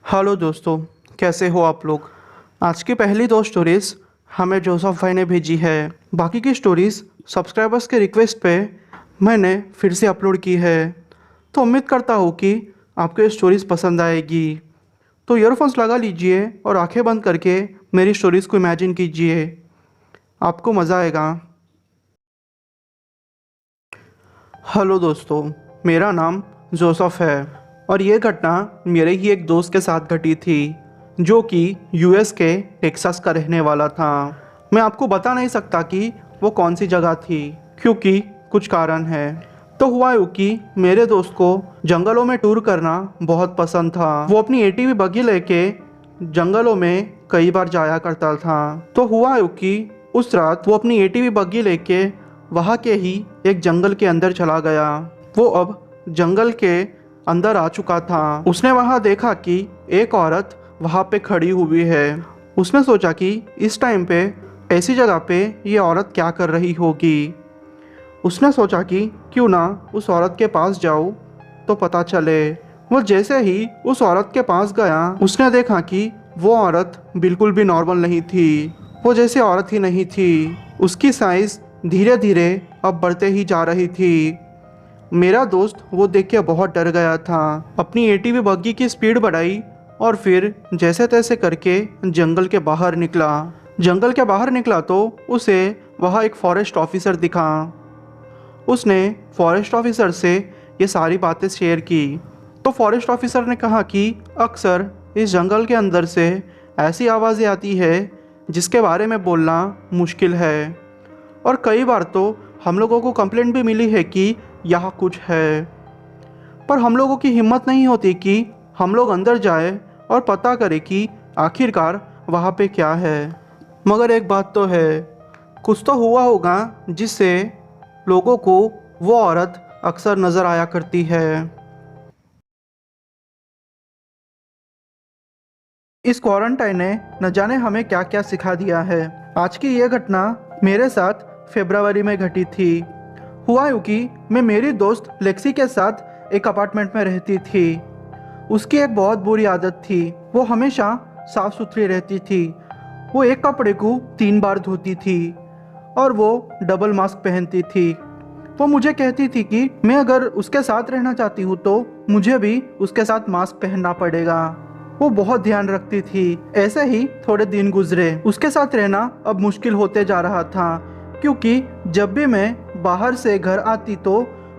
Hello दोस्तों, कैसे हो आप लोग। आज की पहली दो स्टोरीज़ हमें जोसेफ भाई ने भेजी है। बाकी की स्टोरीज़ सब्सक्राइबर्स के रिक्वेस्ट पे मैंने फिर से अपलोड की है। तो उम्मीद करता हूँ कि आपको ये स्टोरीज़ पसंद आएगी। तो ईयरफोन्स लगा लीजिए और आंखें बंद करके मेरी स्टोरीज़ को इमेजिन कीजिए, आपको मज़ा आएगा। हेलो दोस्तों, मेरा नाम जोसेफ है और ये घटना मेरे ही एक दोस्त के साथ घटी थी जो कि यूएस के टेक्सास का रहने वाला था। मैं आपको बता नहीं सकता कि वो कौन सी जगह थी क्योंकि कुछ कारण है। तो हुआ यूँ कि मेरे दोस्त को जंगलों में टूर करना बहुत पसंद था। वो अपनी एटीवी बग्गी लेके जंगलों में कई बार जाया करता था। तो हुआ यूँ कि उस रात वो अपनी एटीवी बग्गी लेके वहाँ के ही एक जंगल के अंदर चला गया। वो अब जंगल के अंदर आ चुका था। उसने वहाँ देखा कि एक औरत वहाँ पे खड़ी हुई है। उसने सोचा कि इस टाइम पे ऐसी जगह पे ये औरत क्या कर रही होगी। उसने सोचा कि क्यों ना उस औरत के पास जाऊँ तो पता चले। वो जैसे ही उस औरत के पास गया उसने देखा कि वो औरत बिल्कुल भी नॉर्मल नहीं थी। वो जैसे औरत ही नहीं थी। उसकी साइज़ धीरे धीरे अब बढ़ते ही जा रही थी। मेरा दोस्त वो देख के बहुत डर गया था। अपनी एटीवी बग्गी की स्पीड बढ़ाई और फिर जैसे तैसे करके जंगल के बाहर निकला। जंगल के बाहर निकला तो उसे वहाँ एक फॉरेस्ट ऑफिसर दिखा। उसने फॉरेस्ट ऑफिसर से ये सारी बातें शेयर की। तो फॉरेस्ट ऑफिसर ने कहा कि अक्सर इस जंगल के अंदर से ऐसी आवाज़ें आती है जिसके बारे में बोलना मुश्किल है और कई बार तो हम लोगों को कंप्लेंट भी मिली है कि यहाँ कुछ है, पर हम लोगों की हिम्मत नहीं होती कि हम लोग अंदर जाए और पता करें कि आखिरकार वहाँ पे क्या है। मगर एक बात तो है, कुछ तो हुआ होगा जिससे लोगों को वो औरत अक्सर नज़र आया करती है। इस क्वारंटाइन ने न जाने हमें क्या क्या सिखा दिया है। आज की ये घटना मेरे साथ फरवरी में घटी थी। हुआ यूँ कि मैं मेरी दोस्त लेक्सी के साथ एक अपार्टमेंट में रहती थी। उसकी एक बहुत बुरी आदत थी, वो हमेशा साफ सुथरी रहती थी। वो एक कपड़े को 3 बार धोती थी और वो डबल मास्क पहनती थी। वो मुझे कहती थी कि मैं अगर उसके साथ रहना चाहती हूँ तो मुझे भी उसके साथ मास्क पहनना पड़ेगा। वो बहुत ध्यान रखती थी। ऐसे ही थोड़े दिन गुजरे। उसके साथ रहना अब मुश्किल होते जा रहा था क्योंकि जब भी मैं बाहर से घर आती तो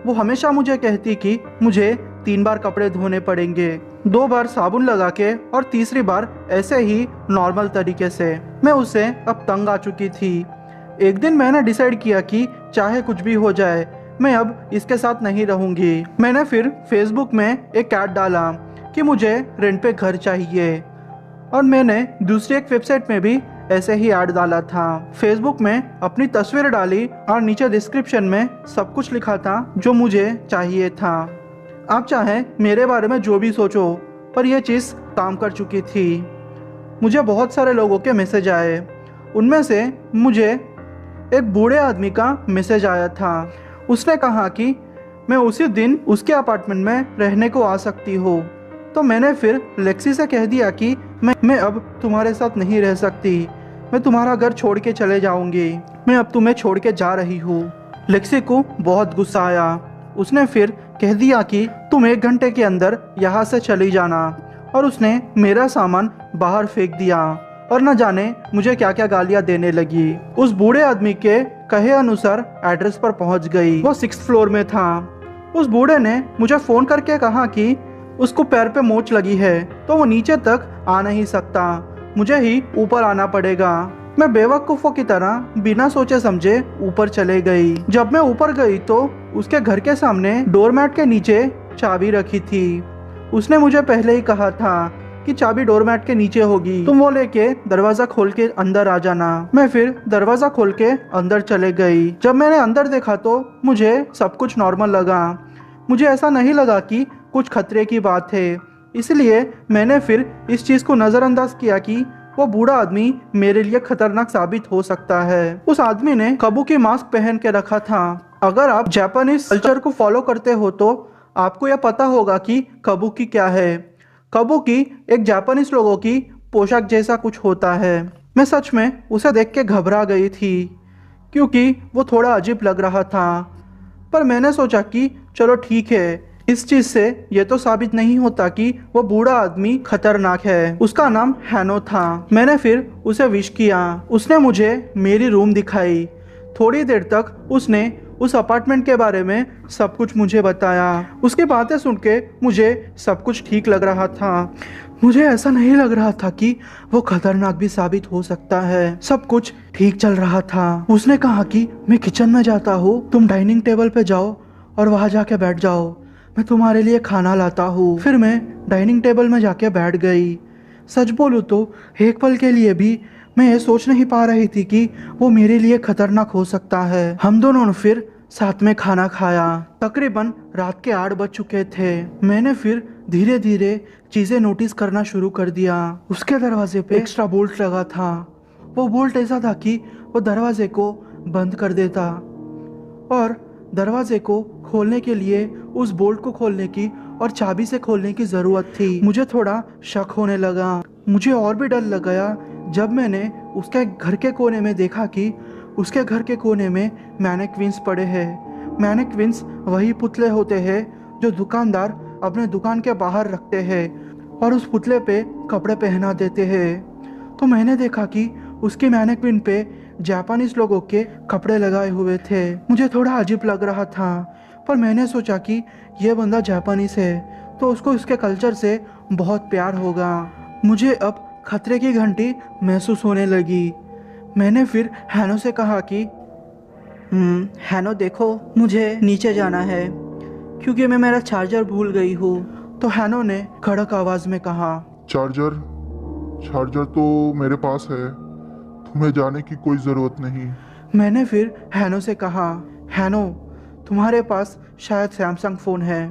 वो हमेशा मुझे कहती कि मुझे 3 बार कपड़े धोने पड़ेंगे, 2 बार साबुन लगा के और तीसरी बार ऐसे ही नॉर्मल तरीके से। मैं उससे अब तंग आ चुकी थी। एक दिन मैंने डिसाइड किया कि चाहे कुछ भी हो जाए मैं अब इसके साथ नहीं रहूंगी। मैंने फिर फेसबुक में एक ऐड डाला कि मुझे रेंट पे घर चाहिए और मैंने दूसरी एक वेबसाइट में भी ऐसे ही ऐड डाला था। फेसबुक में अपनी तस्वीर डाली और नीचे डिस्क्रिप्शन में सब कुछ लिखा था जो मुझे चाहिए था। आप चाहे मेरे बारे में जो भी सोचो, पर यह चीज़ काम कर चुकी थी। मुझे बहुत सारे लोगों के मैसेज आए। उनमें से मुझे एक बूढ़े आदमी का मैसेज आया था। उसने कहा कि मैं उसी दिन उसके अपार्टमेंट में रहने को आ सकती हूँ। तो मैंने फिर लेक्सी से कह दिया कि मैं अब तुम्हारे साथ नहीं रह सकती, मैं तुम्हारा घर छोड़ के चले जाऊंगी, मैं अब तुम्हें छोड़ के जा रही हूँ। लेक्सी को बहुत गुस्सा आया। उसने फिर कह दिया कि तुम 1 घंटे के अंदर यहाँ से चली जाना, और उसने मेरा सामान बाहर फेंक दिया और न जाने मुझे क्या क्या गालियाँ देने लगी। उस बूढ़े आदमी के कहे अनुसार एड्रेस पर पहुँच गई। वो 6th फ्लोर में था। उस बूढ़े ने मुझे फ़ोन करके कहा कि उसको पैर पे मोच लगी है तो वो नीचे तक आ नहीं सकता, मुझे ही ऊपर आना पड़ेगा। मैं बेवकूफ़ों की तरह बिना सोचे समझे ऊपर चले गई। जब मैं ऊपर गई तो उसके घर के सामने डोरमैट के नीचे चाबी रखी थी। उसने मुझे पहले ही कहा था कि चाबी डोरमैट के नीचे होगी, तुम वो लेके दरवाज़ा खोल के अंदर आ जाना। मैं फिर दरवाज़ा खोल के अंदर चले गई। जब मैंने अंदर देखा तो मुझे सब कुछ नॉर्मल लगा। मुझे ऐसा नहीं लगा कि कुछ खतरे की बात है, इसलिए मैंने फिर इस चीज़ को नज़रअंदाज किया कि वो बूढ़ा आदमी मेरे लिए खतरनाक साबित हो सकता है। उस आदमी ने काबुकी मास्क पहन के रखा था। अगर आप जापानीज कल्चर को फॉलो करते हो तो आपको यह पता होगा कि काबुकी क्या है। कबूकी एक जापानीज लोगों की पोशाक जैसा कुछ होता है। मैं सच में उसे देख के घबरा गई थी क्योंकि वो थोड़ा अजीब लग रहा था। पर मैंने सोचा कि चलो ठीक है, इस चीज से ये तो साबित नहीं होता कि वो बूढ़ा आदमी खतरनाक है। उसका नाम हैनो था। मैंने फिर उसे विश किया। उसने मुझे मेरी रूम दिखाई। थोड़ी देर तक उसने उस अपार्टमेंट के बारे में सब कुछ मुझे बताया। उसकी बातें सुन के मुझे सब कुछ ठीक लग रहा था। मुझे ऐसा नहीं लग रहा था कि वो खतरनाक भी साबित हो सकता है। सब कुछ ठीक चल रहा था। उसने कहा कि मैं किचन में जाता हूँ, तुम डाइनिंग टेबल पे जाओ और वहां जाके बैठ जाओ, मैं तुम्हारे लिए खाना लाता हूँ। फिर मैं डाइनिंग टेबल में जाके बैठ गई। सच बोलूँ तो एक पल के लिए भी मैं ये सोच नहीं पा रही थी कि वो मेरे लिए खतरनाक हो सकता है। हम दोनों ने फिर साथ में खाना खाया। तकरीबन रात के 8 बज चुके थे। मैंने फिर धीरे धीरे चीजें नोटिस करना शुरू कर दिया। उसके दरवाजे पे एक्स्ट्रा बोल्ट लगा था। वो बोल्ट ऐसा था कि वो दरवाजे को बंद कर देता और दरवाजे को खोलने के लिए उस बोल्ट को खोलने की और चाबी से खोलने की जरूरत थी। मुझे थोड़ा शक होने लगा। मुझे और भी डर लग गया जब मैंने उसके घर के कोने में देखा कि उसके घर के कोने में मैनेक्विंस पड़े हैं। मैनेक्विंस वही पुतले होते हैं जो दुकानदार अपने दुकान के बाहर रखते हैं और उस पुतले पे कपड़े पहना देते हैं। तो मैंने देखा कि उसकी मैनेक्विन पे जापानीज लोगों के कपड़े लगाए हुए थे। मुझे थोड़ा अजीब लग रहा था, पर मैंने सोचा कि यह बंदा जापानीज है तो उसको उसके कल्चर से बहुत प्यार होगा। मुझे अब खतरे की घंटी महसूस होने लगी। मैंने फिर हैनो से कहा कि हैनो देखो, मुझे नीचे जाना है क्योंकि मैं मेरा चार्जर भूल गई हूँ। तो हैनो ने कड़क आवाज में कहा, चार्जर चार्जर तो मेरे पास है, तुम्हें जाने की कोई ज़रूरत नहीं। मैंने फिर हैनो से कहा, हैनो तुम्हारे पास शायद सैमसंग फ़ोन है,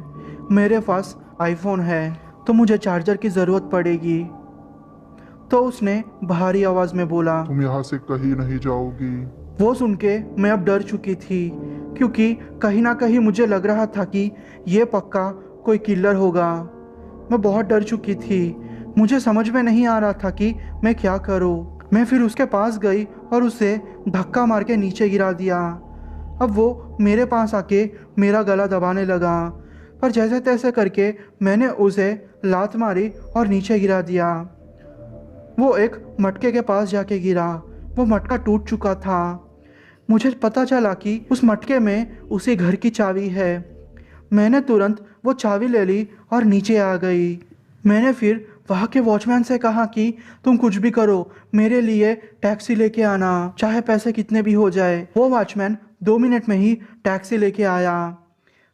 मेरे पास आईफोन है, तो मुझे चार्जर की ज़रूरत पड़ेगी। तो उसने भारी आवाज़ में बोला। तुम यहाँ से कहीं नहीं जाओगी। वो सुन के मैं अब डर चुकी थी क्योंकि कहीं ना कहीं मुझे लग रहा था कि ये पक्का कोई किलर होगा। मैं बहुत डर चुकी थी। मुझे समझ में नहीं आ रहा था कि मैं क्या करूं। मैं फिर उसके पास गई और उसे धक्का मार के नीचे गिरा दिया। अब वो मेरे पास आके मेरा गला दबाने लगा, पर जैसे तैसे करके मैंने उसे लात मारी और नीचे गिरा दिया। वो एक मटके के पास जाके गिरा। वो मटका टूट चुका था। मुझे पता चला कि उस मटके में उसी घर की चाबी है। मैंने तुरंत वो चाबी ले ली और नीचे आ गई। मैंने फिर वहाँ के वॉचमैन से कहा कि तुम कुछ भी करो, मेरे लिए टैक्सी लेके आना, चाहे पैसे कितने भी हो जाए। वो वॉचमैन 2 मिनट में ही टैक्सी लेके आया।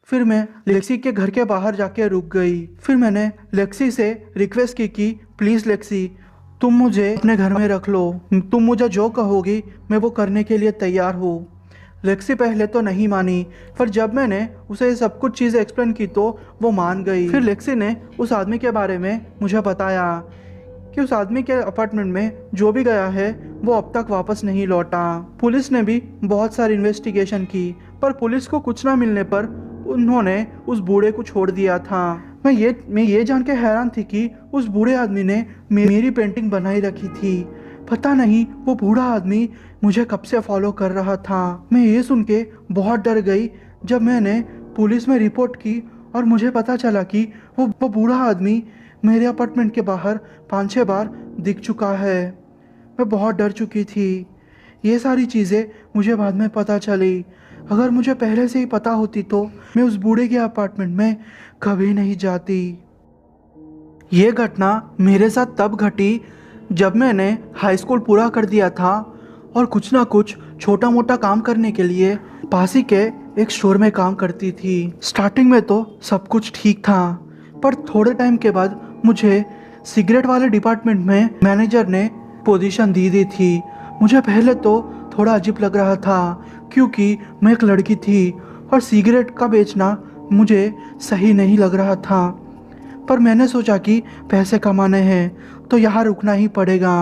फिर मैं लेक्सी के घर के बाहर जाके रुक गई। फिर मैंने लेक्सी से रिक्वेस्ट की कि प्लीज़ लेक्सी, तुम मुझे अपने घर में रख लो, तुम मुझे जो कहोगी मैं वो करने के लिए तैयार हूँ। लेक्सी पहले तो नहीं मानी, पर जब मैंने उसे ये सब कुछ चीज़ें एक्सप्लेन की तो वो मान गई। फिर लेक्सी ने उस आदमी के बारे में मुझे बताया कि उस आदमी के अपार्टमेंट में जो भी गया है वो अब तक वापस नहीं लौटा। पुलिस ने भी बहुत सारी इन्वेस्टिगेशन की, पर पुलिस को कुछ ना मिलने पर उन्होंने उस बूढ़े को छोड़ दिया था। मैं ये जान के हैरान थी कि उस बूढ़े आदमी ने मेरी पेंटिंग बनाई रखी थी। पता नहीं वो बूढ़ा आदमी मुझे कब से फॉलो कर रहा था। मैं ये सुन के बहुत डर गई जब मैंने पुलिस में रिपोर्ट की और मुझे पता चला कि वो बूढ़ा आदमी मेरे अपार्टमेंट के बाहर 5-6 बार दिख चुका है। मैं बहुत डर चुकी थी। ये सारी चीज़ें मुझे बाद में पता चली। अगर मुझे पहले से ही पता होती तो मैं उस बूढ़े के अपार्टमेंट में कभी नहीं जाती। ये घटना मेरे साथ तब घटी जब मैंने हाई स्कूल पूरा कर दिया था और कुछ ना कुछ छोटा मोटा काम करने के लिए पास ही के एक स्टोर में काम करती थी। स्टार्टिंग में तो सब कुछ ठीक था, पर थोड़े टाइम के बाद मुझे सिगरेट वाले डिपार्टमेंट में मैनेजर ने पोजीशन दी दी थी। मुझे पहले तो थोड़ा अजीब लग रहा था क्योंकि मैं एक लड़की थी और सिगरेट का बेचना मुझे सही नहीं लग रहा था, पर मैंने सोचा कि पैसे कमाने हैं तो यहाँ रुकना ही पड़ेगा।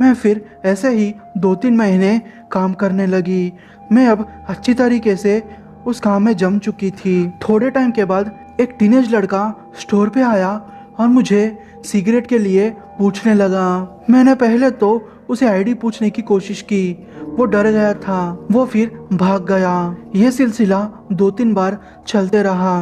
मैं फिर ऐसे ही 2-3 महीने काम करने लगी। मैं अब अच्छी तरीके से उस काम में जम चुकी थी। थोड़े टाइम के बाद एक टीनेज लड़का स्टोर पे आया और मुझे सिगरेट के लिए पूछने लगा। मैंने पहले तो उसे आईडी पूछने की कोशिश की, वो डर गया था, वो फिर भाग गया। यह सिलसिला 2-3 बार चलते रहा।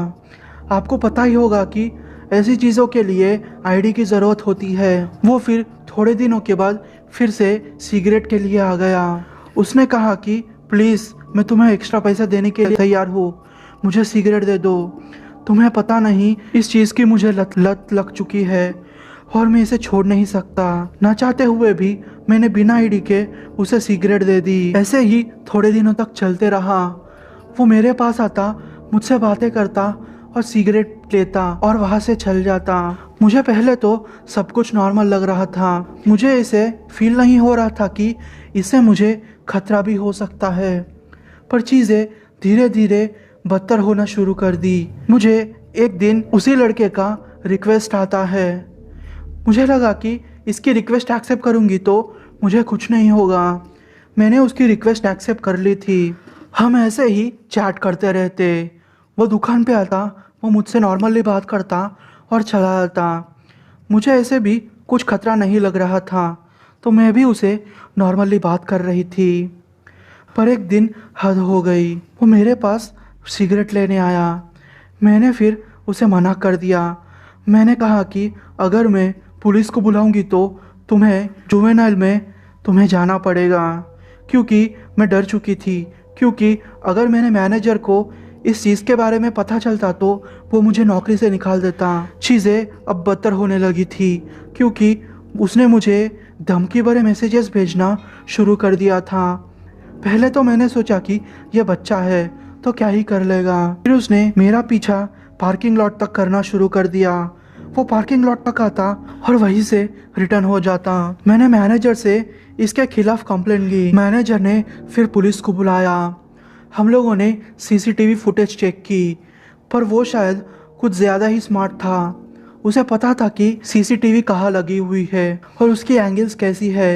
आपको पता ही होगा कि ऐसी चीज़ों के लिए आईडी की ज़रूरत होती है। वो फिर थोड़े दिनों के बाद फिर से सिगरेट के लिए आ गया। उसने कहा कि प्लीज़ मैं तुम्हें एक्स्ट्रा पैसा देने के लिए तैयार हूँ, मुझे सिगरेट दे दो। तुम्हें पता नहीं इस चीज़ की मुझे लत लग चुकी है और मैं इसे छोड़ नहीं सकता। ना चाहते हुए भी मैंने बिना आईडी के उसे सिगरेट दे दी। ऐसे ही थोड़े दिनों तक चलते रहा। वो मेरे पास आता, मुझसे बातें करता और सिगरेट लेता और वहाँ से चल जाता। मुझे पहले तो सब कुछ नॉर्मल लग रहा था। मुझे इसे फील नहीं हो रहा था कि इससे मुझे खतरा भी हो सकता है। पर चीज़ें धीरे धीरे बदतर होना शुरू कर दी। मुझे एक दिन उसी लड़के का रिक्वेस्ट आता है। मुझे लगा कि इसकी रिक्वेस्ट एक्सेप्ट करूँगी तो मुझे कुछ नहीं होगा। मैंने उसकी रिक्वेस्ट एक्सेप्ट कर ली थी। हम ऐसे ही चैट करते रहते। वो दुकान पे आता, वो मुझसे नॉर्मली बात करता और चला जाता। मुझे ऐसे भी कुछ खतरा नहीं लग रहा था, तो मैं भी उसे नॉर्मली बात कर रही थी। पर एक दिन हद हो गई। वो मेरे पास सिगरेट लेने आया। मैंने फिर उसे मना कर दिया। मैंने कहा कि अगर मैं पुलिस को बुलाऊंगी तो तुम्हें जुवेनाइल में तुम्हें जाना पड़ेगा, क्योंकि मैं डर चुकी थी। क्योंकि अगर मैंने मैनेजर को इस चीज़ के बारे में पता चलता तो वो मुझे नौकरी से निकाल देता। चीज़ें अब बदतर होने लगी थी, क्योंकि उसने मुझे धमकी भरे मैसेजेस भेजना शुरू कर दिया था। पहले तो मैंने सोचा कि यह बच्चा है तो क्या ही कर लेगा। फिर उसने मेरा पीछा पार्किंग लॉट तक करना शुरू कर दिया। वो पार्किंग लॉट तक आता और वहीं से रिटर्न हो जाता। मैंने मैनेजर से इसके खिलाफ कंप्लेंट की। मैनेजर ने फिर पुलिस को बुलाया। हम लोगों ने सीसीटीवी फुटेज चेक की, पर वो शायद कुछ ज़्यादा ही स्मार्ट था। उसे पता था कि सीसीटीवी कहाँ लगी हुई है और उसकी एंगल्स कैसी है।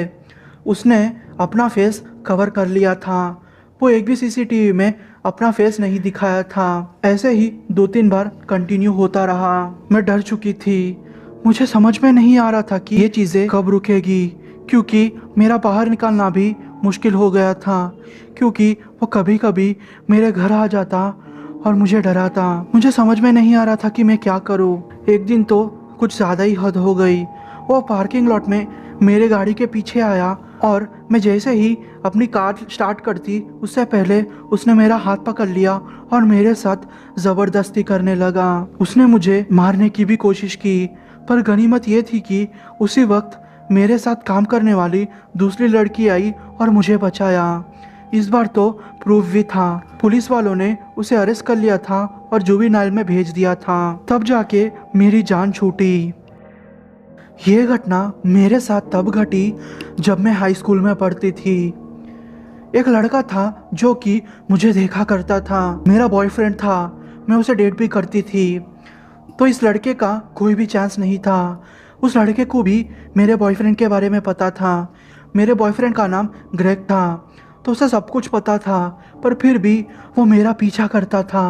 उसने अपना फेस कवर कर लिया था। वो एक भी सीसीटीवी में अपना फेस नहीं दिखाया था। ऐसे ही 2-3 बार कंटिन्यू होता रहा। मैं डर चुकी थी। मुझे समझ में नहीं आ रहा था कि ये चीज़ें कब रुकेगी, क्योंकि मेरा बाहर निकलना भी मुश्किल हो गया था। क्योंकि वो कभी कभी मेरे घर आ जाता और मुझे डराता। मुझे समझ में नहीं आ रहा था कि मैं क्या करूँ। एक दिन तो कुछ ज़्यादा ही हद हो गई। वो पार्किंग लॉट में मेरे गाड़ी के पीछे आया और मैं जैसे ही अपनी कार स्टार्ट करती उससे पहले उसने मेरा हाथ पकड़ लिया और मेरे साथ ज़बरदस्ती करने लगा। उसने मुझे मारने की भी कोशिश की, पर गनीमत ये थी कि उसी वक्त मेरे साथ काम करने वाली दूसरी लड़की आई और मुझे बचाया। इस बार तो प्रूफ भी था। पुलिस वालों ने उसे अरेस्ट कर लिया था और जुवेनाइल में भेज दिया था। तब जाके मेरी जान छूटी। ये घटना मेरे साथ तब घटी जब मैं हाई स्कूल में पढ़ती थी। एक लड़का था जो कि मुझे देखा करता था। मेरा बॉयफ्रेंड था, मैं उसे डेट भी करती थी। तो इस लड़के का कोई भी चांस नहीं था। उस लड़के को भी मेरे बॉयफ्रेंड के बारे में पता था। मेरे बॉयफ्रेंड का नाम ग्रेग था, तो उसे सब कुछ पता था। पर फिर भी वो मेरा पीछा करता था।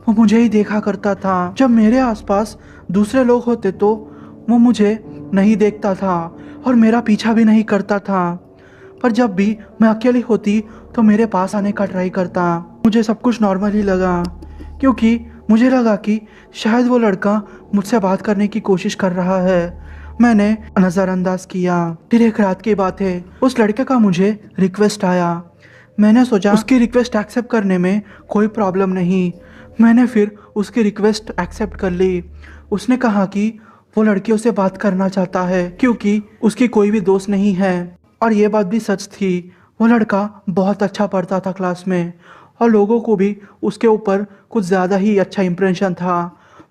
वो मुझे ही देखा करता था। जब मेरे आसपास दूसरे लोग होते तो वो मुझे नहीं देखता था और मेरा पीछा भी नहीं करता था। पर जब भी मैं अकेली होती तो मेरे पास आने का ट्राई करता। मुझे सब कुछ नॉर्मल ही लगा, क्योंकि मुझे लगा कि शायद वो लड़का मुझसे बात करने की कोशिश कर रहा है। मैंने नज़रअंदाज किया। फिर एक रात की बात है, उस लड़के का मुझे रिक्वेस्ट आया। मैंने सोचा उसकी रिक्वेस्ट एक्सेप्ट करने में कोई प्रॉब्लम नहीं। मैंने फिर उसकी रिक्वेस्ट एक्सेप्ट कर ली। उसने कहा कि वो लड़कियों से बात करना चाहता है, क्योंकि उसकी कोई भी दोस्त नहीं है। और ये बात भी सच थी। वो लड़का बहुत अच्छा पढ़ता था क्लास में और लोगों को भी उसके ऊपर कुछ ज़्यादा ही अच्छा इम्प्रेशन था।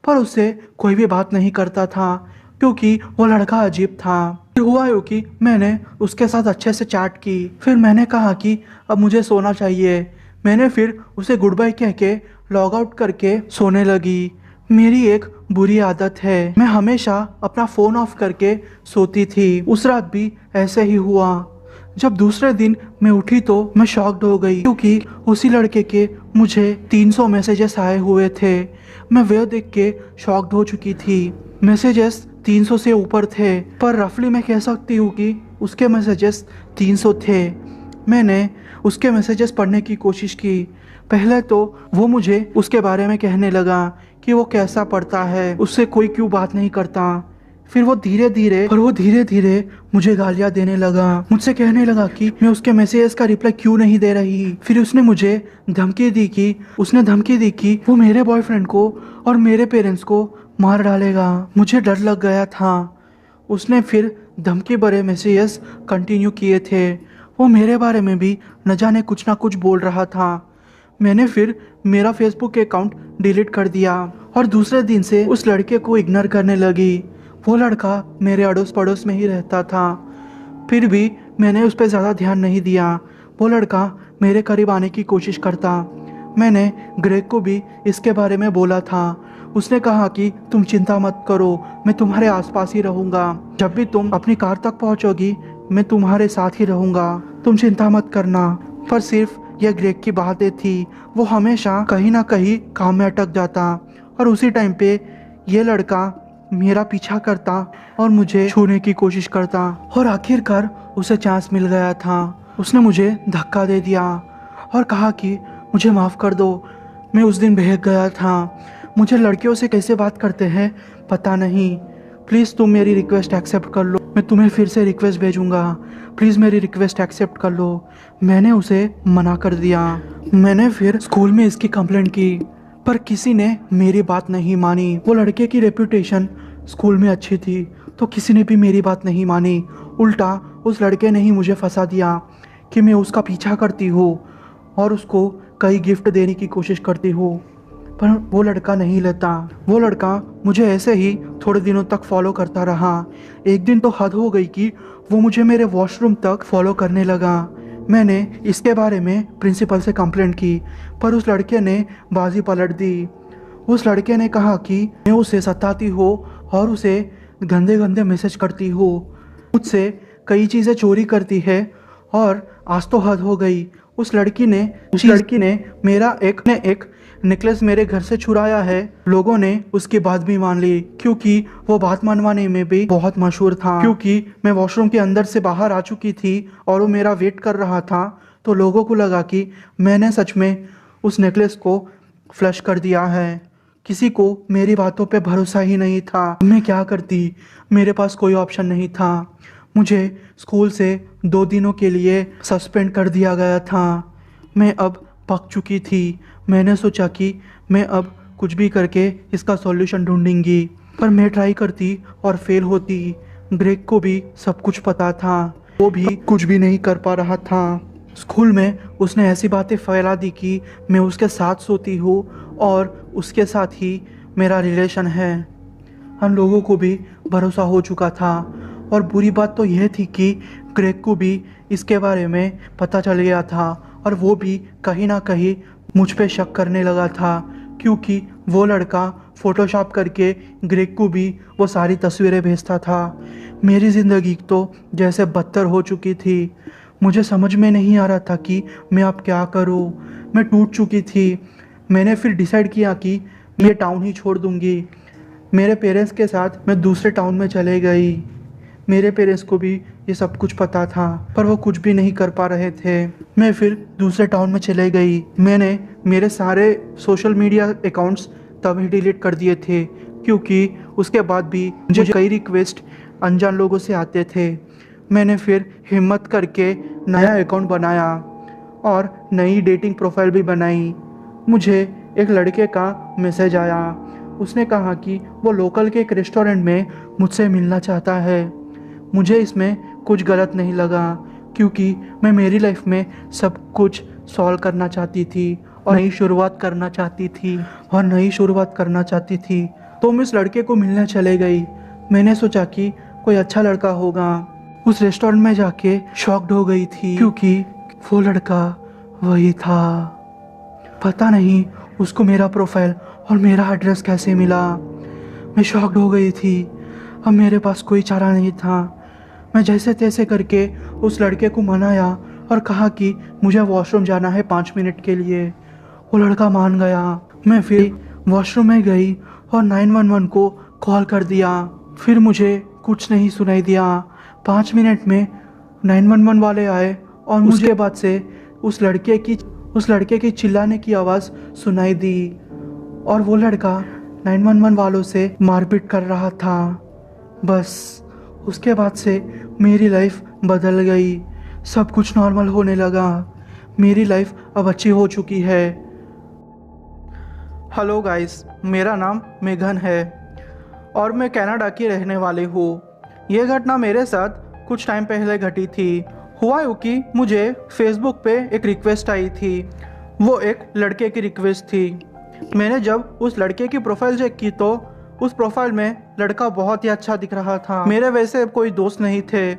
पर उससे कोई भी बात नहीं करता था, क्योंकि वो लड़का अजीब था। फिर हुआ यूँ कि मैंने उसके साथ अच्छे से चैट की। फिर मैंने कहा कि अब मुझे सोना चाहिए। मैंने फिर उसे गुड बाय कह के लॉग आउट करके सोने लगी। मेरी एक बुरी आदत है, मैं हमेशा अपना फ़ोन ऑफ करके सोती थी। उस रात भी ऐसे ही हुआ। जब दूसरे दिन मैं उठी तो मैं शॉक्ड हो गई, क्योंकि उसी लड़के के मुझे 300 मैसेजेस आए हुए थे। मैं वह देख के शॉक्ड हो चुकी थी। मैसेजेस 300 से ऊपर थे, पर रफली मैं कह सकती हूँ कि उसके मैसेजेस 300 थे। मैंने उसके मैसेजेस पढ़ने की कोशिश की। पहले तो वो मुझे उसके बारे में कहने लगा कि वो कैसा पढ़ता है, उससे कोई क्यों बात नहीं करता। फिर वो धीरे धीरे मुझे गालियां देने लगा। मुझसे कहने लगा कि मैं उसके मैसेजेस का रिप्लाई क्यों नहीं दे रही। फिर उसने मुझे धमकी दी कि वो मेरे बॉयफ्रेंड को और मेरे पेरेंट्स को मार डालेगा। मुझे डर लग गया था। उसने फिर धमकी भरे मैसेजेस कंटिन्यू किए थे। वो मेरे बारे में भी न जाने कुछ ना कुछ बोल रहा था। मैंने फिर मेरा फेसबुक अकाउंट डिलीट कर दिया और दूसरे दिन से उस लड़के को इग्नोर करने लगी। वो लड़का मेरे अड़ोस पड़ोस में ही रहता था, फिर भी मैंने उस पर ज़्यादा ध्यान नहीं दिया। वो लड़का मेरे करीब आने की कोशिश करता। मैंने ग्रेग को भी इसके बारे में बोला था। उसने कहा कि तुम चिंता मत करो, मैं तुम्हारे आसपास ही रहूँगा। जब भी तुम अपनी कार तक पहुँचोगी मैं तुम्हारे साथ ही रहूँगा, तुम चिंता मत करना। पर सिर्फ यह ग्रेग की बातें थी। वो हमेशा कहीं ना कहीं काम में अटक जाता और उसी टाइम पे ये लड़का मेरा पीछा करता और मुझे छूने की कोशिश करता और आखिरकार उसे चांस मिल गया था। उसने मुझे धक्का दे दिया और कहा कि मुझे माफ़ कर दो, मैं उस दिन बहक गया था। मुझे लड़कियों से कैसे बात करते हैं पता नहीं। प्लीज़ तुम मेरी रिक्वेस्ट एक्सेप्ट कर लो, मैं तुम्हें फिर से रिक्वेस्ट भेजूंगा। प्लीज़ मेरी रिक्वेस्ट एक्सेप्ट कर लो। मैंने उसे मना कर दिया। मैंने फिर स्कूल में इसकी कंप्लेंट की, पर किसी ने मेरी बात नहीं मानी। वो लड़के की रेपुटेशन स्कूल में अच्छी थी तो किसी ने भी मेरी बात नहीं मानी। उल्टा उस लड़के ने ही मुझे फंसा दिया कि मैं उसका पीछा करती हूँ और उसको कई गिफ्ट देने की कोशिश करती हूँ, पर वो लड़का नहीं लेता। वो लड़का मुझे ऐसे ही थोड़े दिनों तक फॉलो करता रहा। एक दिन तो हद हो गई कि वो मुझे मेरे वॉशरूम तक फॉलो करने लगा। मैंने इसके बारे में प्रिंसिपल से कंप्लेंट की, पर उस लड़के ने बाजी पलट दी। उस लड़के ने कहा कि मैं उसे सताती हूँ और उसे गंदे गंदे मैसेज करती हूँ, मुझसे कई चीज़ें चोरी करती है और आज तो हद हो गई। उस लड़की ने मेरा एक नेकलेस मेरे घर से चुराया है। लोगों ने उसकी बात भी मान ली क्योंकि वो बात मनवाने में भी बहुत मशहूर था। क्योंकि मैं वॉशरूम के अंदर से बाहर आ चुकी थी और वो मेरा वेट कर रहा था, तो लोगों को लगा कि मैंने सच में उस नेकलेस को फ्लश कर दिया है। किसी को मेरी बातों पे भरोसा ही नहीं था। मैं क्या करती, मेरे पास कोई ऑप्शन नहीं था। मुझे स्कूल से 2 दिनों के लिए सस्पेंड कर दिया गया था। मैं अब पक चुकी थी। मैंने सोचा कि मैं अब कुछ भी करके इसका सॉल्यूशन ढूंढूंगी, पर मैं ट्राई करती और फेल होती। ग्रेग को भी सब कुछ पता था, वो भी कुछ भी नहीं कर पा रहा था। स्कूल में उसने ऐसी बातें फैला दी कि मैं उसके साथ सोती हूँ और उसके साथ ही मेरा रिलेशन है। हम लोगों को भी भरोसा हो चुका था और बुरी बात तो यह थी कि ग्रेग को भी इसके बारे में पता चल गया था और वो भी कहीं ना कहीं मुझ पे शक करने लगा था, क्योंकि वो लड़का फ़ोटोशॉप करके ग्रेग को भी वो सारी तस्वीरें भेजता था। मेरी ज़िंदगी तो जैसे बदतर हो चुकी थी। मुझे समझ में नहीं आ रहा था कि मैं अब क्या करूं। मैं टूट चुकी थी। मैंने फिर डिसाइड किया कि ये टाउन ही छोड़ दूंगी। मेरे पेरेंट्स के साथ मैं दूसरे टाउन में चले गई। मेरे पेरेंट्स को भी ये सब कुछ पता था, पर वो कुछ भी नहीं कर पा रहे थे। मैं फिर दूसरे टाउन में चले गई। मैंने मेरे सारे सोशल मीडिया अकाउंट्स तभी डिलीट कर दिए थे, क्योंकि उसके बाद भी मुझे कई रिक्वेस्ट अनजान लोगों से आते थे। मैंने फिर हिम्मत करके नया अकाउंट बनाया और नई डेटिंग प्रोफाइल भी बनाई। मुझे एक लड़के का मैसेज आया। उसने कहा कि वो लोकल के एक रेस्टोरेंट में मुझसे मिलना चाहता है। मुझे इसमें कुछ गलत नहीं लगा, क्योंकि मैं मेरी लाइफ में सब कुछ सॉल्व करना चाहती थी और नई शुरुआत करना चाहती थी। तो मैं इस लड़के को मिलने चले गई। मैंने सोचा कि कोई अच्छा लड़का होगा। उस रेस्टोरेंट में जाके शॉक्ड हो गई थी, क्योंकि वो लड़का वही था। पता नहीं उसको मेरा प्रोफाइल और मेरा एड्रेस कैसे मिला। मैं शॉक्ड हो गई थी। अब मेरे पास कोई चारा नहीं था। मैं जैसे तैसे करके उस लड़के को मनाया और कहा कि मुझे वॉशरूम जाना है 5 मिनट के लिए। वो लड़का मान गया। मैं फिर वॉशरूम में गई और 911 को कॉल कर दिया। फिर मुझे कुछ नहीं सुनाई दिया। 5 मिनट में 911 वाले आए और उसके बाद से उस लड़के की चिल्लाने की आवाज़ सुनाई दी और वो लड़का 911 वालों से मारपीट कर रहा था। बस उसके बाद से मेरी लाइफ बदल गई। सब कुछ नॉर्मल होने लगा। मेरी लाइफ अब अच्छी हो चुकी है। हेलो गाइस, मेरा नाम मेघन है और मैं कनाडा की रहने वाली हूँ। ये घटना मेरे साथ कुछ टाइम पहले घटी थी। हुआ यूँ कि मुझे फेसबुक पे एक रिक्वेस्ट आई थी। वो एक लड़के की रिक्वेस्ट थी। मैंने जब उस लड़के की प्रोफाइल चेक की तो उस प्रोफाइल में लड़का बहुत ही अच्छा दिख रहा था। मेरे वैसे कोई दोस्त नहीं थे।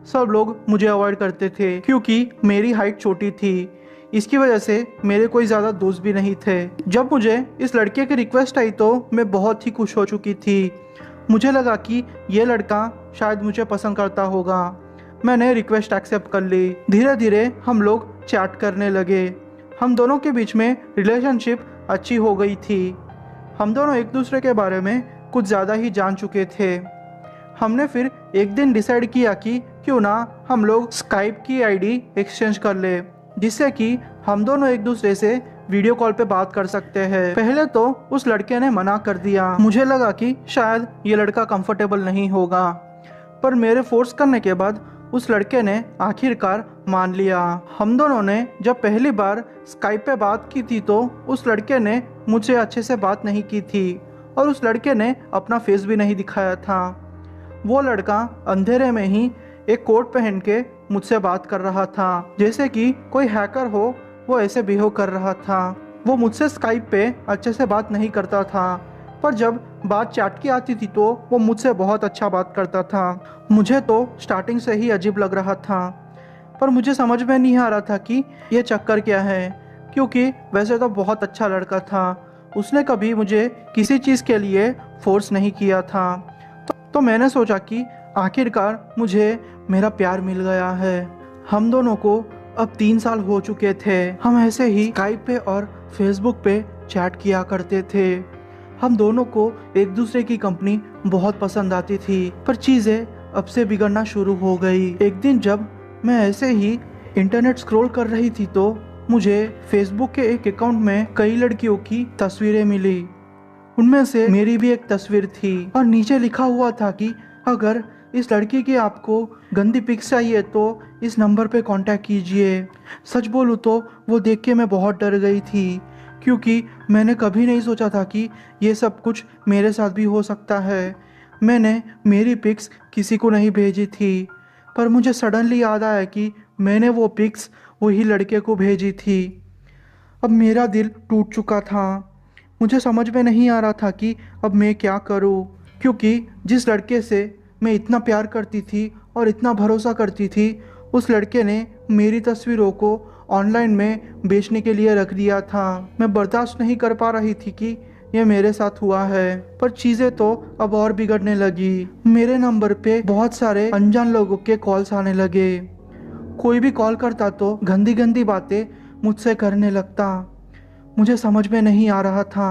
सब लोग मुझे अवॉइड करते थे क्योंकि मेरी हाइट छोटी थी। इसकी वजह से मेरे कोई ज़्यादा दोस्त भी नहीं थे। जब मुझे इस लड़के की रिक्वेस्ट आई तो मैं बहुत ही खुश हो चुकी थी। मुझे लगा कि ये लड़का शायद मुझे पसंद करता होगा। मैंने रिक्वेस्ट एक्सेप्ट कर ली। धीरे धीरे हम लोग चैट करने लगे। हम दोनों के बीच में रिलेशनशिप अच्छी हो गई थी। हम दोनों एक दूसरे के बारे में कुछ ज़्यादा ही जान चुके थे। हमने फिर एक दिन डिसाइड किया कि क्यों ना हम लोग स्काइप की आईडी एक्सचेंज कर ले, जिससे कि हम दोनों एक दूसरे से वीडियो कॉल पे बात कर सकते हैं। पहले तो उस लड़के ने मना कर दिया। मुझे लगा कि शायद ये लड़का कंफर्टेबल नहीं होगा, पर मेरे फोर्स करने के बाद उस लड़के ने आखिरकार मान लिया। हम दोनों ने जब पहली बार स्काइप पे बात की थी तो उस लड़के ने मुझसे अच्छे से बात नहीं की थी और उस लड़के ने अपना फेस भी नहीं दिखाया था। वो लड़का अंधेरे में ही एक कोट पहन के मुझसे बात कर रहा था, जैसे कि कोई हैकर हो वो ऐसे बिहेव कर रहा था। वो मुझसे स्काइप पे अच्छे से बात नहीं करता था, पर जब बात चैट की आती थी तो वो मुझसे बहुत अच्छा बात करता था। मुझे तो स्टार्टिंग से ही अजीब लग रहा था, पर मुझे समझ में नहीं आ रहा था कि ये चक्कर क्या है, क्योंकि वैसे तो बहुत अच्छा लड़का था। उसने कभी मुझे किसी चीज़ के लिए फोर्स नहीं किया था। तो मैंने सोचा कि आखिरकार मुझे मेरा प्यार मिल गया है। हम दोनों को अब 3 साल हो चुके थे। हम ऐसे ही स्काइप पे और फेसबुक पे चैट किया करते थे। हम दोनों को एक दूसरे की कंपनी बहुत पसंद आती थी, पर चीज़ें अब से बिगड़ना शुरू हो गई। एक दिन जब मैं ऐसे ही इंटरनेट स्क्रॉल कर रही थी तो मुझे फेसबुक के एक अकाउंट में कई लड़कियों की तस्वीरें मिली। उनमें से मेरी भी एक तस्वीर थी और नीचे लिखा हुआ था कि अगर इस लड़की की आपको गंदी पिक्स चाहिए तो इस नंबर पे कांटेक्ट कीजिए। सच बोलूँ तो वो देख के मैं बहुत डर गई थी, क्योंकि मैंने कभी नहीं सोचा था कि ये सब कुछ मेरे साथ भी हो सकता है। मैंने मेरी पिक्स किसी को नहीं भेजी थी, पर मुझे सडनली याद आया कि मैंने वो पिक्स वही लड़के को भेजी थी। अब मेरा दिल टूट चुका था। मुझे समझ में नहीं आ रहा था कि अब मैं क्या करूं, क्योंकि जिस लड़के से मैं इतना प्यार करती थी और इतना भरोसा करती थी, उस लड़के ने मेरी तस्वीरों को ऑनलाइन में बेचने के लिए रख दिया था। मैं बर्दाश्त नहीं कर पा रही थी कि ये मेरे साथ हुआ है, पर चीज़ें तो अब और बिगड़ने लगी। मेरे नंबर पे बहुत सारे अनजान लोगों के कॉल्स आने लगे। कोई भी कॉल करता तो गंदी गंदी बातें मुझसे करने लगता। मुझे समझ में नहीं आ रहा था।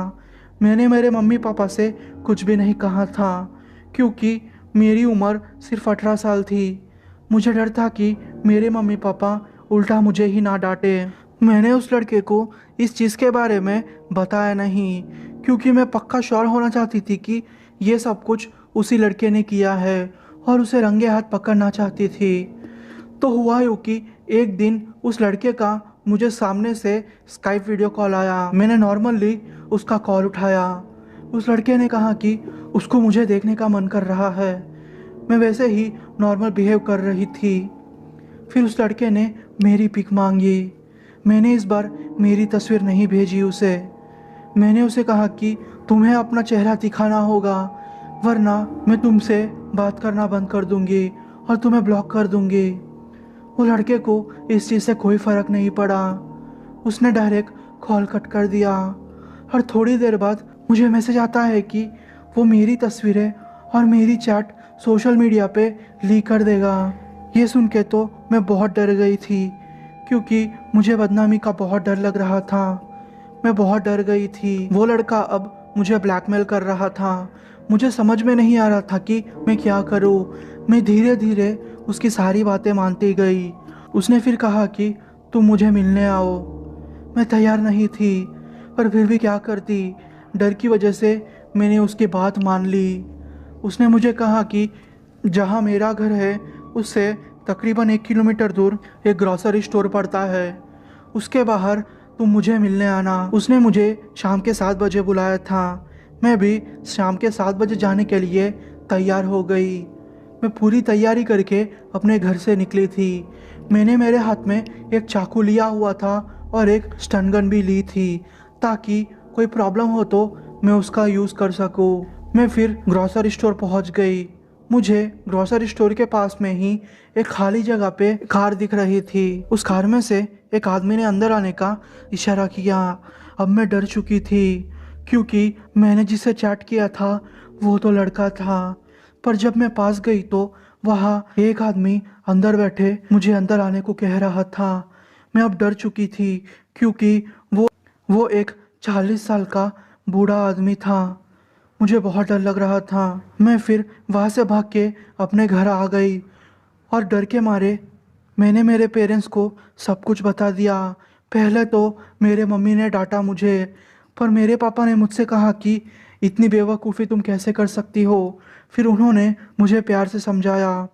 मैंने मेरे मम्मी पापा से कुछ भी नहीं कहा था, क्योंकि मेरी उम्र सिर्फ 18 साल थी। मुझे डर था कि मेरे मम्मी पापा उल्टा मुझे ही ना डांटे। मैंने उस लड़के को इस चीज़ के बारे में बताया नहीं, क्योंकि मैं पक्का श्योर होना चाहती थी कि ये सब कुछ उसी लड़के ने किया है और उसे रंगे हाथ पकड़ना चाहती थी। तो हुआ यूँ कि एक दिन उस लड़के का मुझे सामने से स्काइप वीडियो कॉल आया। मैंने नॉर्मली उसका कॉल उठाया। उस लड़के ने कहा कि उसको मुझे देखने का मन कर रहा है। मैं वैसे ही नॉर्मल बिहेव कर रही थी। फिर उस लड़के ने मेरी पिक मांगी। मैंने इस बार मेरी तस्वीर नहीं भेजी उसे। मैंने उसे कहा कि तुम्हें अपना चेहरा दिखाना होगा, वरना मैं तुमसे बात करना बंद कर दूंगी और तुम्हें ब्लॉक कर दूंगी। वो लड़के को इस चीज़ से कोई फ़र्क नहीं पड़ा। उसने डायरेक्ट कॉल कट कर दिया और थोड़ी देर बाद मुझे मैसेज आता है कि वो मेरी तस्वीरें और मेरी चैट सोशल मीडिया पे लीक कर देगा। ये सुन के तो मैं बहुत डर गई थी, क्योंकि मुझे बदनामी का बहुत डर लग रहा था। मैं बहुत डर गई थी। वो लड़का अब मुझे ब्लैकमेल कर रहा था। मुझे समझ में नहीं आ रहा था कि मैं क्या करूं। मैं धीरे धीरे उसकी सारी बातें मानती गई। उसने फिर कहा कि तुम मुझे मिलने आओ। मैं तैयार नहीं थी, पर फिर भी क्या करती। डर की वजह से मैंने उसकी बात मान ली। उसने मुझे कहा कि जहाँ मेरा घर है उससे तकरीबन 1 किलोमीटर दूर एक ग्रॉसरी स्टोर पड़ता है, उसके बाहर तुम मुझे मिलने आना। उसने मुझे शाम के 7 बजे बुलाया था। मैं भी शाम के 7 बजे जाने के लिए तैयार हो गई। मैं पूरी तैयारी करके अपने घर से निकली थी। मैंने मेरे हाथ में एक चाकू लिया हुआ था और एक स्टन गन भी ली थी, ताकि कोई प्रॉब्लम हो तो मैं उसका यूज़ कर सकूं। मैं फिर ग्रॉसरी स्टोर पहुंच गई। मुझे ग्रॉसरी स्टोर के पास में ही एक खाली जगह पे कार दिख रही थी। उस कार में से एक आदमी ने अंदर आने का इशारा किया। अब मैं डर चुकी थी, क्योंकि मैंने जिसे चैट किया था वो तो लड़का था। पर जब मैं पास गई तो वहाँ एक आदमी अंदर बैठे मुझे अंदर आने को कह रहा था। मैं अब डर चुकी थी, क्योंकि वो एक 40 साल का बूढ़ा आदमी था। मुझे बहुत डर लग रहा था। मैं फिर वहाँ से भाग के अपने घर आ गई और डर के मारे मैंने मेरे पेरेंट्स को सब कुछ बता दिया। पहले तो मेरे मम्मी ने डांटा मुझे, पर मेरे पापा ने मुझसे कहा कि इतनी बेवकूफ़ी तुम कैसे कर सकती हो। फिर उन्होंने मुझे प्यार से समझाया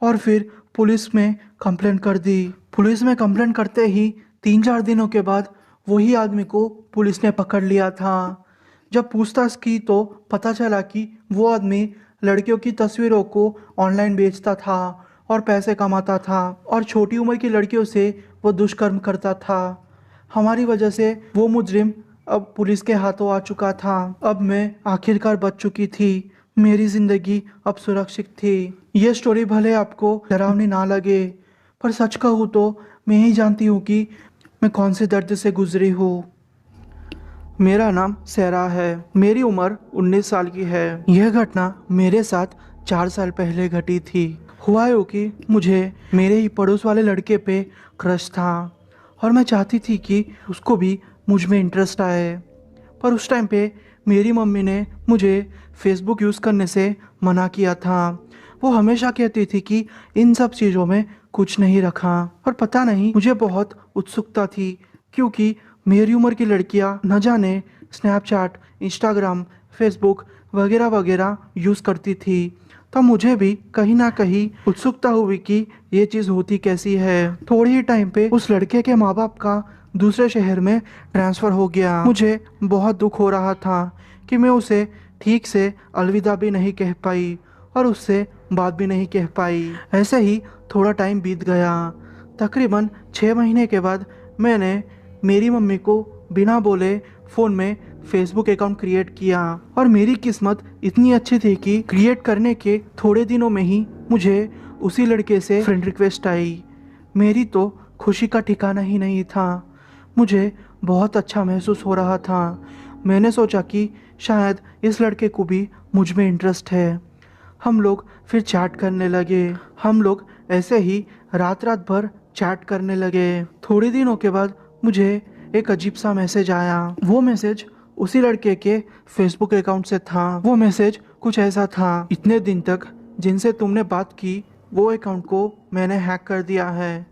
और फिर पुलिस में कंप्लेंट कर दी। पुलिस में कंप्लेंट करते ही 3-4 दिनों के बाद वही आदमी को पुलिस ने पकड़ लिया था। जब पूछताछ की तो पता चला कि वो आदमी लड़कियों की तस्वीरों को ऑनलाइन बेचता था और पैसे कमाता था, और छोटी उम्र की लड़कियों से वो दुष्कर्म करता था। हमारी वजह से वो मुजरिम अब पुलिस के हाथों आ चुका था। अब मैं आखिरकार बच चुकी थी। मेरी जिंदगी अब सुरक्षित थी। ये स्टोरी भले आपको डरावनी ना लगे, पर सच कहूँ तो मैं ही जानती हूँ कि मैं कौन से दर्द से गुजरी हूँ। मेरा नाम सहरा है। मेरी उम्र 19 साल की है। यह घटना मेरे साथ 4 साल पहले घटी थी। हुआ यूँ कि मुझे मेरे ही पड़ोस वाले लड़के पे क्रश था और मैं चाहती थी कि उसको भी मुझ में इंटरेस्ट आए। पर उस टाइम पे मेरी मम्मी ने मुझे फेसबुक यूज़ करने से मना किया था। वो हमेशा कहती थी कि इन सब चीज़ों में कुछ नहीं रखा। और पता नहीं, मुझे बहुत उत्सुकता थी, क्योंकि मेरी उम्र की लड़कियां न जाने स्नैपचैट, इंस्टाग्राम, फेसबुक वगैरह वगैरह यूज़ करती थी। तो मुझे भी कहीं ना कहीं उत्सुकता हुई कि ये चीज़ होती कैसी है। थोड़ी ही टाइम पे उस लड़के के माँ बाप का दूसरे शहर में ट्रांसफ़र हो गया। मुझे बहुत दुख हो रहा था कि मैं उसे ठीक से अलविदा भी नहीं कह पाई और उससे बात भी नहीं कह पाई। ऐसे ही थोड़ा टाइम बीत गया। तकरीबन 6 महीने के बाद मैंने मेरी मम्मी को बिना बोले फ़ोन में फेसबुक अकाउंट क्रिएट किया। और मेरी किस्मत इतनी अच्छी थी कि क्रिएट करने के थोड़े दिनों में ही मुझे उसी लड़के से फ्रेंड रिक्वेस्ट आई। मेरी तो खुशी का ठिकाना ही नहीं था। मुझे बहुत अच्छा महसूस हो रहा था। मैंने सोचा कि शायद इस लड़के को भी मुझ में इंटरेस्ट है। हम लोग फिर चैट करने लगे। हम लोग ऐसे ही रात रात भर चैट करने लगे। थोड़े दिनों के बाद मुझे एक अजीब सा मैसेज आया। वो मैसेज उसी लड़के के फेसबुक अकाउंट से था। वो मैसेज कुछ ऐसा था: इतने दिन तक जिनसे तुमने बात की वो अकाउंट को मैंने हैक कर दिया है।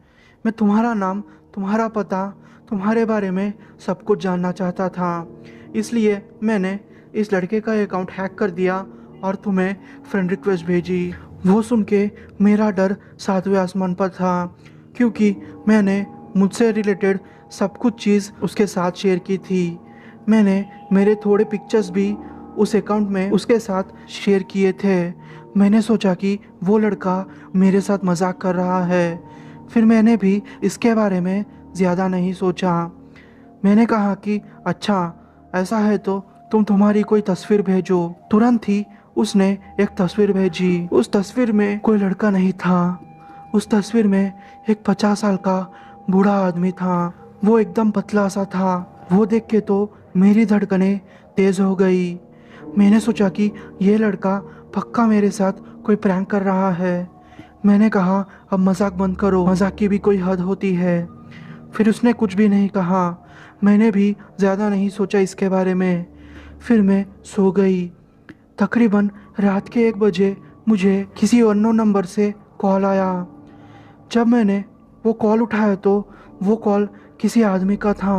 मैं तुम्हारा नाम, तुम्हारा पता, तुम्हारे बारे में सब कुछ जानना चाहता था, इसलिए मैंने इस लड़के का अकाउंट हैक कर दिया और तुम्हें फ्रेंड रिक्वेस्ट भेजी। वो सुन के मेरा डर 7वें आसमान पर था, क्योंकि मैंने मुझसे रिलेटेड सब कुछ चीज़ उसके साथ शेयर की थी। मैंने मेरे थोड़े पिक्चर्स भी उस अकाउंट में उसके साथ शेयर किए थे। मैंने सोचा कि वो लड़का मेरे साथ मजाक कर रहा है। फिर मैंने भी इसके बारे में ज़्यादा नहीं सोचा। मैंने कहा कि अच्छा ऐसा है तो तुम्हारी कोई तस्वीर भेजो। तुरंत ही उसने एक तस्वीर भेजी। उस तस्वीर में कोई लड़का नहीं था। उस तस्वीर में एक 50 साल का बूढ़ा आदमी था। वो एकदम पतला सा था। वो देख के तो मेरी धड़कनें तेज हो गई। मैंने सोचा कि ये लड़का पक्का मेरे साथ कोई प्रैंक कर रहा है। मैंने कहा अब मजाक बंद करो, मजाक की भी कोई हद होती है। फिर उसने कुछ भी नहीं कहा। मैंने भी ज़्यादा नहीं सोचा इसके बारे में। फिर मैं सो गई। तकरीबन रात के 1 बजे मुझे किसी अननोन नंबर से कॉल आया। जब मैंने वो कॉल उठाया तो वो कॉल किसी आदमी का था।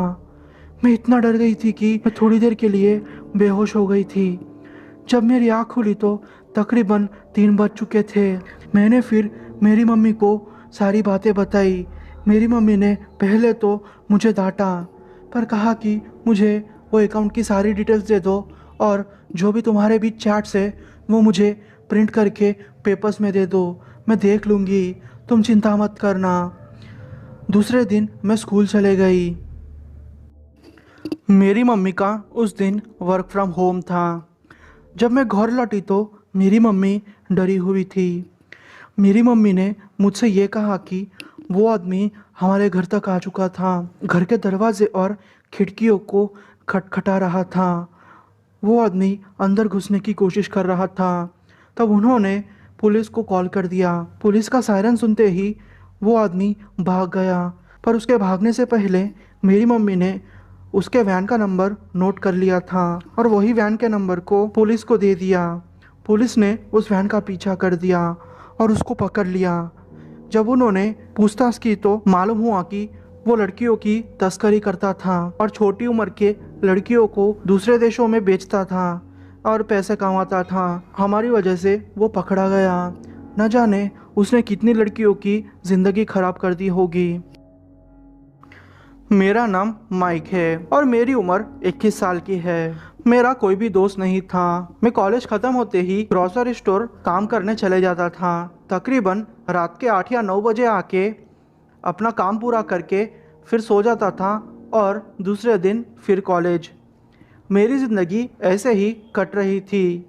मैं इतना डर गई थी कि मैं थोड़ी देर के लिए बेहोश हो गई थी। जब मेरी आँख खुली तो तकरीबन 3 बज चुके थे। मैंने फिर मेरी मम्मी को सारी बातें बताई। मेरी मम्मी ने पहले तो मुझे डांटा, पर कहा कि मुझे वो अकाउंट की सारी डिटेल्स दे दो और जो भी तुम्हारे बीच चैट्स है वो मुझे प्रिंट करके पेपर्स में दे दो, मैं देख लूँगी, तुम चिंता मत करना। दूसरे दिन मैं स्कूल चले गई। मेरी मम्मी का उस दिन वर्क फ्रॉम होम था। जब मैं घर लौटी तो मेरी मम्मी डरी हुई थी। मेरी मम्मी ने मुझसे ये कहा कि वो आदमी हमारे घर तक आ चुका था, घर के दरवाजे और खिड़कियों को खटखटा रहा था। वो आदमी अंदर घुसने की कोशिश कर रहा था। तब उन्होंने पुलिस को कॉल कर दिया। पुलिस का सायरन सुनते ही वो आदमी भाग गया, पर उसके भागने से पहले मेरी मम्मी ने उसके वैन का नंबर नोट कर लिया था और वही वैन के नंबर को पुलिस को दे दिया। पुलिस ने उस वैन का पीछा कर दिया और उसको पकड़ लिया। जब उन्होंने पूछताछ की तो मालूम हुआ कि वो लड़कियों की तस्करी करता था और छोटी उम्र के लड़कियों को दूसरे देशों में बेचता था और पैसे कमाता था। हमारी वजह से वो पकड़ा गया। न जाने उसने कितनी लड़कियों की ज़िंदगी खराब कर दी होगी। मेरा नाम माइक है और मेरी उम्र 21 साल की है। मेरा कोई भी दोस्त नहीं था। मैं कॉलेज ख़त्म होते ही ग्रोसरी स्टोर काम करने चले जाता था। तकरीबन रात के 8 या 9 बजे आके अपना काम पूरा करके फिर सो जाता था और दूसरे दिन फिर कॉलेज। मेरी ज़िंदगी ऐसे ही कट रही थी।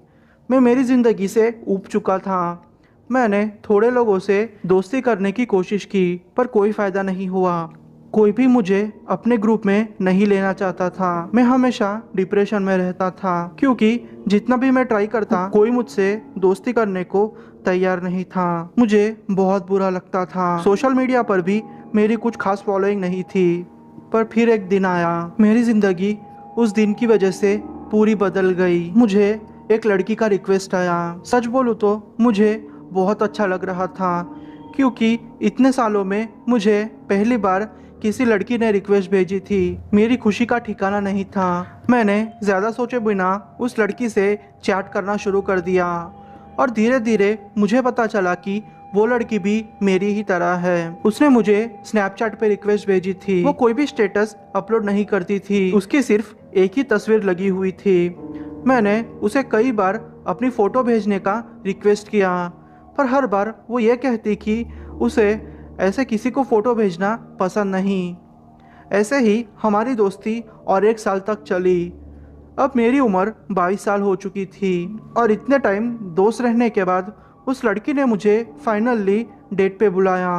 मैं मेरी ज़िंदगी से ऊब चुका था। मैंने थोड़े लोगों से दोस्ती करने की कोशिश की, पर कोई फ़ायदा नहीं हुआ। कोई भी मुझे अपने ग्रुप में नहीं लेना चाहता था। मैं हमेशा डिप्रेशन में रहता था क्योंकि जितना भी मैं ट्राई करता कोई मुझसे दोस्ती करने को तैयार नहीं था। मुझे बहुत बुरा लगता था। सोशल मीडिया पर भी मेरी कुछ खास फॉलोइंग नहीं थी। पर फिर एक दिन आया। मेरी ज़िंदगी उस दिन की वजह से पूरी बदल गई। मुझे एक लड़की का रिक्वेस्ट आया। सच बोलूँ तो मुझे बहुत अच्छा लग रहा था क्योंकि इतने सालों में मुझे पहली बार किसी लड़की ने रिक्वेस्ट भेजी थी। मेरी खुशी का ठिकाना नहीं था। मैंने ज़्यादा सोचे बिना उस लड़की से चैट करना शुरू कर दिया और धीरे धीरे मुझे पता चला कि वो लड़की भी मेरी ही तरह है। उसने मुझे स्नैपचैट पे रिक्वेस्ट भेजी थी। वो कोई भी स्टेटस अपलोड नहीं करती थी, उसकी सिर्फ एक ही तस्वीर लगी हुई थी। मैंने उसे कई बार अपनी फ़ोटो भेजने का रिक्वेस्ट किया, पर हर बार वो ये कहती कि उसे ऐसे किसी को फ़ोटो भेजना पसंद नहीं। ऐसे ही हमारी दोस्ती और 1 साल तक चली। अब मेरी उम्र 22 साल हो चुकी थी और इतने टाइम दोस्त रहने के बाद उस लड़की ने मुझे फाइनली डेट पे बुलाया।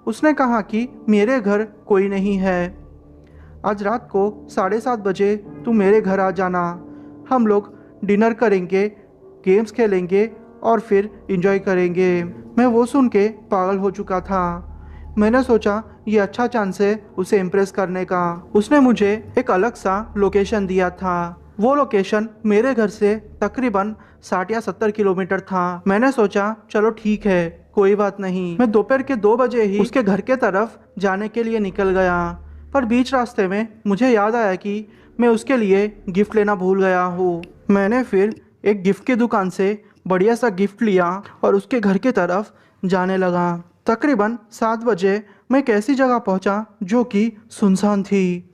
उसने कहा कि मेरे घर कोई नहीं है। आज रात को 7:30 बजे तुम मेरे घर आ जाना। हम लोग डिनर करेंगे, गेम्स खेलेंगे और फिर एंजॉय करेंगे। मैं वो सुन के पागल हो चुका था। मैंने सोचा ये अच्छा चांस है उसे इम्प्रेस करने का। उसने मुझे एक अलग सा लोकेशन दिया था। वो लोकेशन मेरे घर से तकरीबन 60 या 70 किलोमीटर था। मैंने सोचा चलो ठीक है, कोई बात नहीं। मैं दोपहर के 2 बजे ही उसके घर के तरफ जाने के लिए निकल गया, पर बीच रास्ते में मुझे याद आया कि मैं उसके लिए गिफ्ट लेना भूल गया हूँ। मैंने फिर एक गिफ्ट की दुकान से बढ़िया सा गिफ्ट लिया और उसके घर की तरफ जाने लगा। तकरीबन 7 बजे मैं एक ऐसी जगह पहुंचा जो कि सुनसान थी।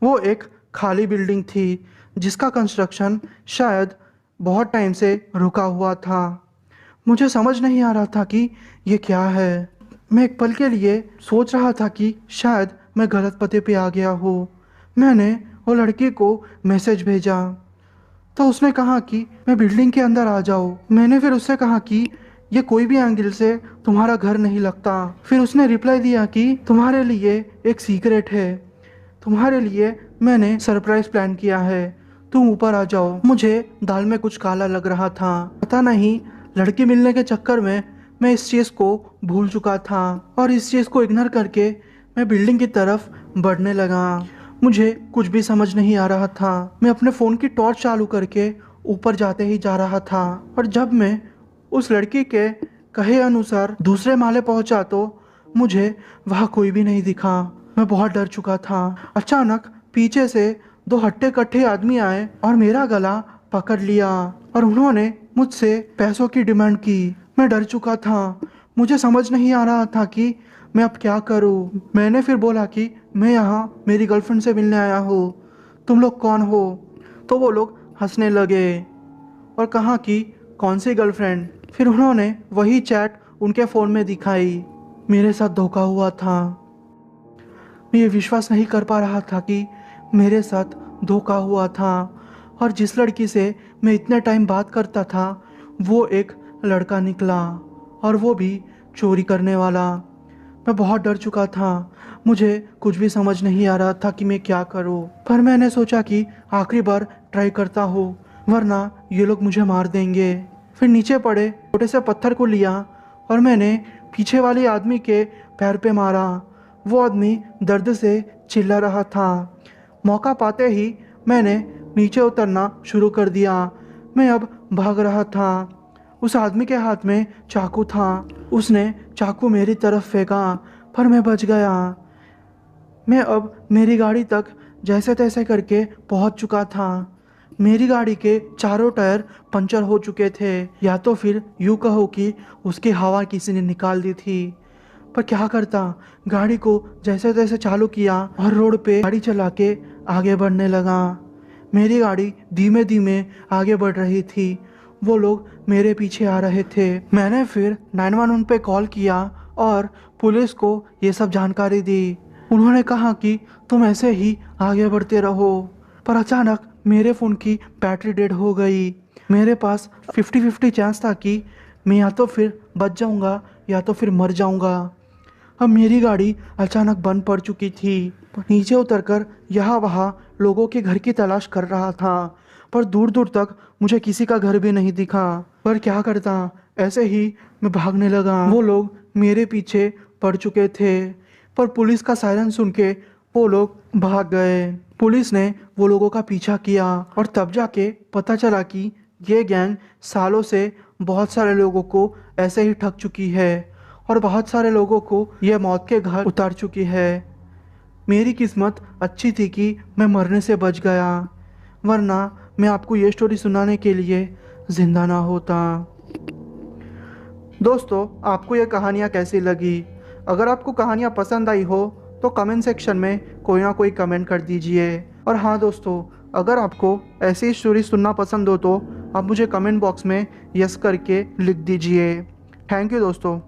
वो एक खाली बिल्डिंग थी जिसका कंस्ट्रक्शन शायद बहुत टाइम से रुका हुआ था। मुझे समझ नहीं आ रहा था कि ये क्या है। मैं एक पल के लिए सोच रहा था कि शायद मैं गलत पते पे आ गया हूँ। मैंने वो लड़की को मैसेज भेजा तो उसने कहा कि मैं बिल्डिंग के अंदर आ जाओ। मैंने फिर उससे कहा कि ये कोई भी एंगल से तुम्हारा घर नहीं लगता। फिर उसने रिप्लाई दिया कि तुम्हारे लिए एक सीक्रेट है, तुम्हारे लिए मैंने सरप्राइज प्लान किया है, तुम ऊपर आ जाओ। मुझे दाल में कुछ काला लग रहा था। पता नहीं लड़की मिलने के चक्कर में मैं इस चीज़ को भूल चुका था और इस चीज़ को इग्नोर करके मैं बिल्डिंग की तरफ बढ़ने लगा। मुझे कुछ भी समझ नहीं आ रहा था। मैं अपने फ़ोन की टॉर्च चालू करके ऊपर जाते ही जा रहा था और जब मैं उस लड़की के कहे अनुसार दूसरे माले पहुंचा तो मुझे वहाँ कोई भी नहीं दिखा। मैं बहुत डर चुका था। अचानक पीछे से दो हट्टे कट्टे आदमी आए और मेरा गला पकड़ लिया और उन्होंने मुझसे पैसों की डिमांड की। मैं डर चुका था। मुझे समझ नहीं आ रहा था कि मैं अब क्या करूं। मैंने फिर बोला कि मैं यहाँ मेरी गर्लफ्रेंड से मिलने आया हूँ, तुम लोग कौन हो? तो वो लोग हंसने लगे और कहा कि कौन सी गर्लफ्रेंड। फिर उन्होंने वही चैट उनके फ़ोन में दिखाई। मेरे साथ धोखा हुआ था। मैं ये विश्वास नहीं कर पा रहा था कि मेरे साथ धोखा हुआ था और जिस लड़की से मैं इतने टाइम बात करता था वो एक लड़का निकला और वो भी चोरी करने वाला। मैं बहुत डर चुका था। मुझे कुछ भी समझ नहीं आ रहा था कि मैं क्या करूं। पर मैंने सोचा कि आखिरी बार ट्राई करता हूँ, वरना ये लोग मुझे मार देंगे। फिर नीचे पड़े छोटे से पत्थर को लिया और मैंने पीछे वाले आदमी के पैर पे मारा। वो आदमी दर्द से चिल्ला रहा था। मौका पाते ही मैंने नीचे उतरना शुरू कर दिया। मैं अब भाग रहा था। उस आदमी के हाथ में चाकू था। उसने चाकू मेरी तरफ फेंका पर मैं बच गया। मैं अब मेरी गाड़ी तक जैसे तैसे करके पहुंच चुका था। मेरी गाड़ी के चारों टायर पंचर हो चुके थे, या तो फिर यूं कहो कि उसकी हवा किसी ने निकाल दी थी। पर क्या करता, गाड़ी को जैसे तैसे चालू किया और रोड पे गाड़ी चला के आगे बढ़ने लगा। मेरी गाड़ी धीमे धीमे आगे बढ़ रही थी। वो लोग मेरे पीछे आ रहे थे। मैंने फिर 911 पे कॉल किया और पुलिस को ये सब जानकारी दी। उन्होंने कहा कि तुम ऐसे ही आगे बढ़ते रहो। पर अचानक मेरे फ़ोन की बैटरी डेड हो गई। मेरे पास 50-50 चांस था कि मैं या तो फिर बच जाऊंगा या तो फिर मर जाऊंगा। अब मेरी गाड़ी अचानक बंद पड़ चुकी थी। नीचे उतरकर यहाँ वहाँ लोगों के घर की तलाश कर रहा था, पर दूर दूर तक मुझे किसी का घर भी नहीं दिखा। पर क्या करता, ऐसे ही मैं भागने लगा। वो लोग मेरे पीछे पड़ चुके थे, पर पुलिस का सायरन सुन के वो लोग भाग गए। पुलिस ने वो लोगों का पीछा किया और तब जाके पता चला कि ये गैंग सालों से बहुत सारे लोगों को ऐसे ही ठग चुकी है और बहुत सारे लोगों को ये मौत के घाट उतार चुकी है। मेरी किस्मत अच्छी थी कि मैं मरने से बच गया, वरना मैं आपको ये स्टोरी सुनाने के लिए जिंदा ना होता। दोस्तों, आपको ये कहानियाँ कैसी लगी? अगर आपको कहानियाँ पसंद आई हो तो कमेंट सेक्शन में कोई ना कोई कमेंट कर दीजिए। और हाँ दोस्तों, अगर आपको ऐसी स्टोरी सुनना पसंद हो तो आप मुझे कमेंट बॉक्स में यस करके लिख दीजिए। थैंक यू दोस्तों।